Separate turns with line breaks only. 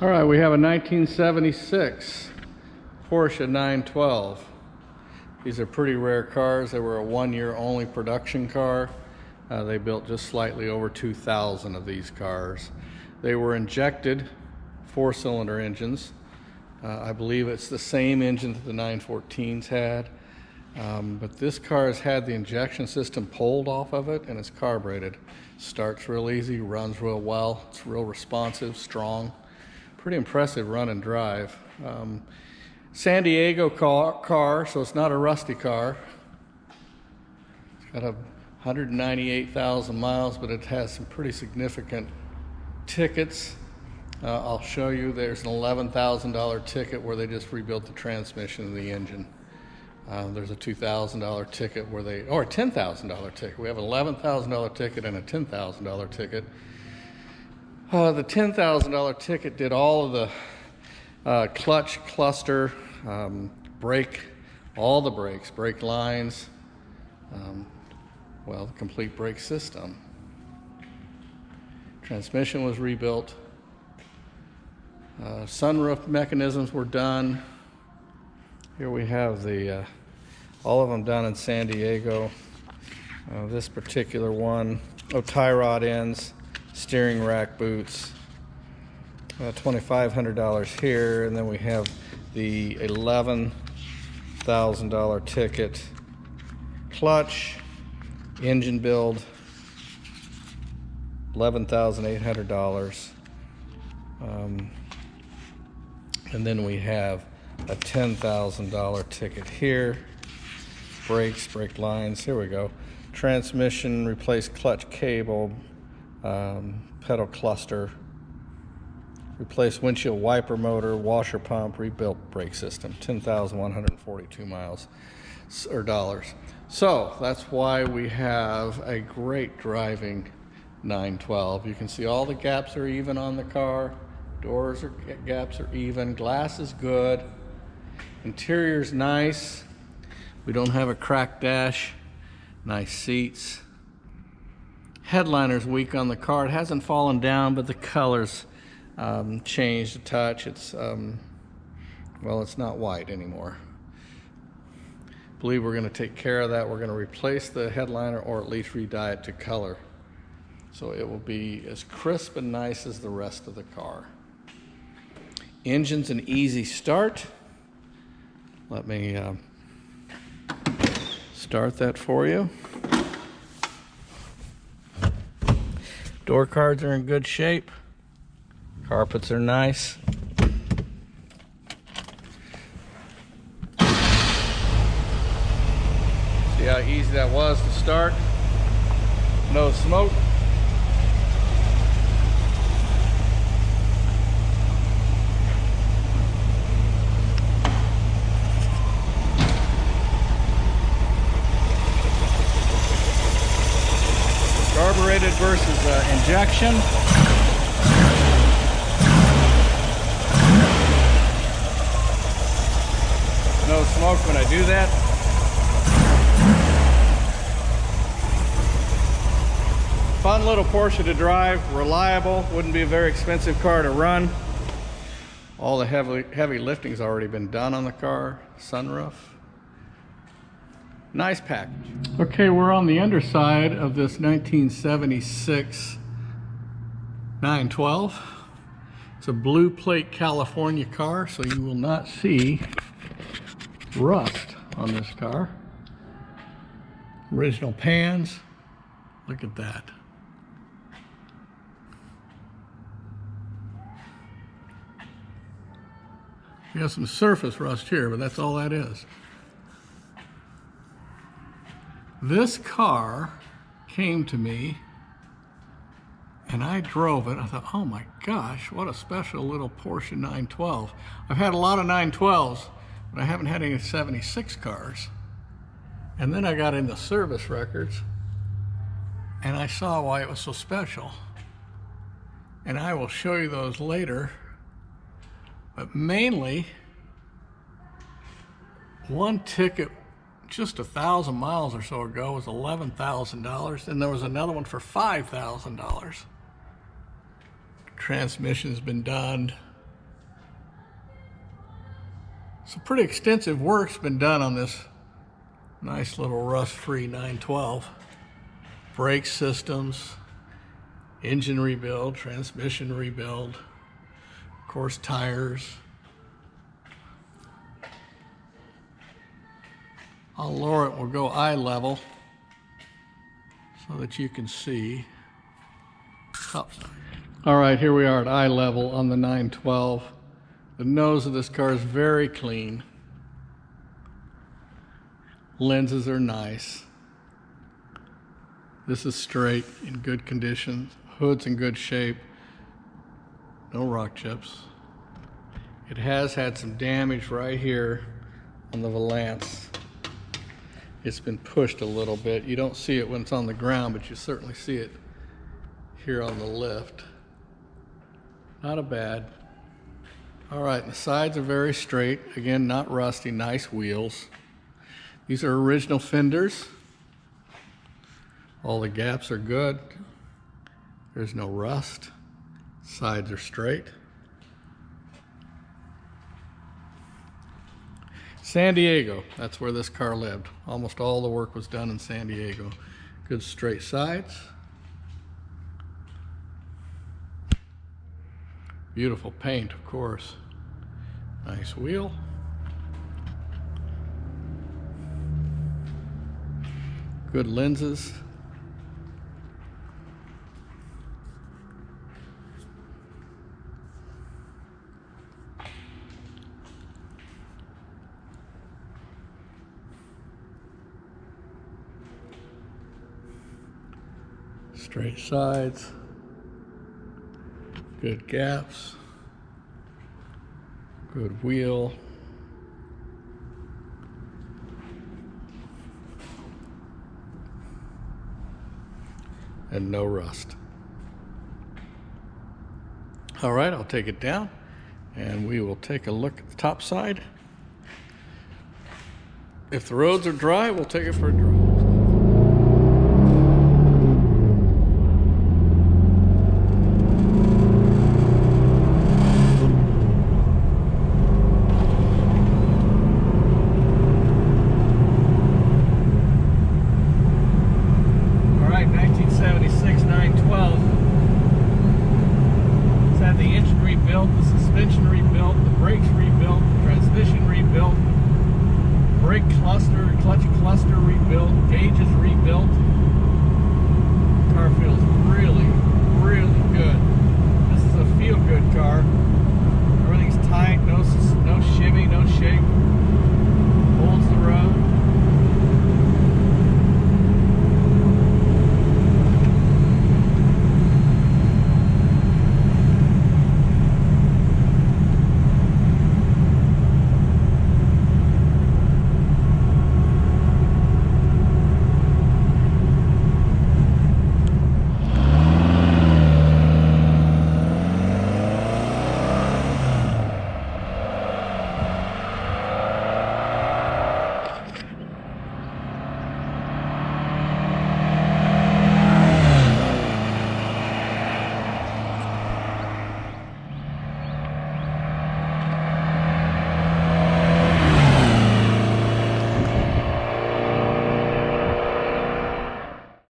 All right, we have a 1976 Porsche 912. These are pretty rare cars. They were a one-year only production car. They built just slightly over 2,000 of these cars. They were injected four-cylinder engines. I believe it's the same engine that the 914s had. But this car has had the injection system pulled off of it, and it's carbureted. Starts real easy, runs real well. It's real responsive, strong. Pretty impressive run and drive. San Diego car, so it's not a rusty car. It's got 198,000 miles, but it has some pretty significant tickets. I'll show you. There's an $11,000 ticket where they just rebuilt the transmission and the engine. There's a $2,000 ticket where they, or a $10,000 ticket. We have an $11,000 ticket and a $10,000 ticket. The $10,000 ticket did all of the clutch, cluster, brake, all the brakes, brake lines, well, the complete brake system. Transmission was rebuilt. Sunroof mechanisms were done. Here we have the all of them done in San Diego. This particular one, tie rod ends, steering rack boots, $2,500 here, and then we have the $11,000 ticket, clutch, engine build, $11,800, and then we have a $10,000 ticket here. Brakes, brake lines, here we go. Transmission, replace clutch cable, pedal cluster, replace windshield wiper motor, washer pump, rebuilt brake system. 10,142 miles or dollars. So that's why we have a great driving 912. You can see all the gaps are even on the car. Gaps are even. Glass is good. Interior's nice. We don't have a cracked dash. Nice seats. Headliner's weak on the car. It hasn't fallen down, but the color's changed a touch. It's well, it's not white anymore. Believe we're going to take care of that. We're going to replace the headliner, or at least re-dye it to color, so it will be as crisp and nice as the rest of the car. Engine's an easy start. Let me start that for you. Door cards are in good shape. Carpets are nice. See how easy that was to start? No smoke. Carbureted versus injection. No smoke when I do that. Fun little Porsche to drive, reliable, wouldn't be a very expensive car to run. All the heavy lifting's already been done on the car. Sunroof. Nice package. Okay, we're on the underside of this 1976 912. It's a blue plate California car, so you will not see rust on this car. Original pans. Look at that. We have some surface rust here, but that's all that is. This car came to me and I drove it. I thought, oh my gosh, what a special little Porsche 912. I've had a lot of 912s, but I haven't had any 76 cars. And then I got into service records and I saw why it was so special. And I will show you those later. But mainly, one ticket just 1,000 miles or so ago was $11,000, and there was another one for $5,000. Transmission's been done, So pretty extensive work's been done on this nice little rust-free 912. Brake systems, engine rebuild, transmission rebuild, of course tires. I'll lower it, we'll go eye level so that you can see. Oh. All right, here we are at eye level on the 912. The nose of this car is very clean. Lenses are nice. This is straight, in good condition. Hood's in good shape. No rock chips. It has had some damage right here on the valance. It's been pushed a little bit. You don't see it when it's on the ground, but you certainly see it here on the lift. Not a bad. All right, the sides are very straight. Again, not rusty, nice wheels. These are original fenders. All the gaps are good. There's no rust. Sides are straight. San Diego, that's where this car lived. Almost all the work was done in San Diego. Good straight sides. Beautiful paint, of course. Nice wheel. Good lenses. Straight sides. Good gaps. Good wheel. And no rust. All right, I'll take it down and we will take a look at the top side. If the roads are dry, we'll take it for a drive. The suspension rebuilt, the brakes rebuilt, the transmission rebuilt, brake cluster, clutch cluster rebuilt, gauges rebuilt. The car feels really, really good. This is a feel-good car.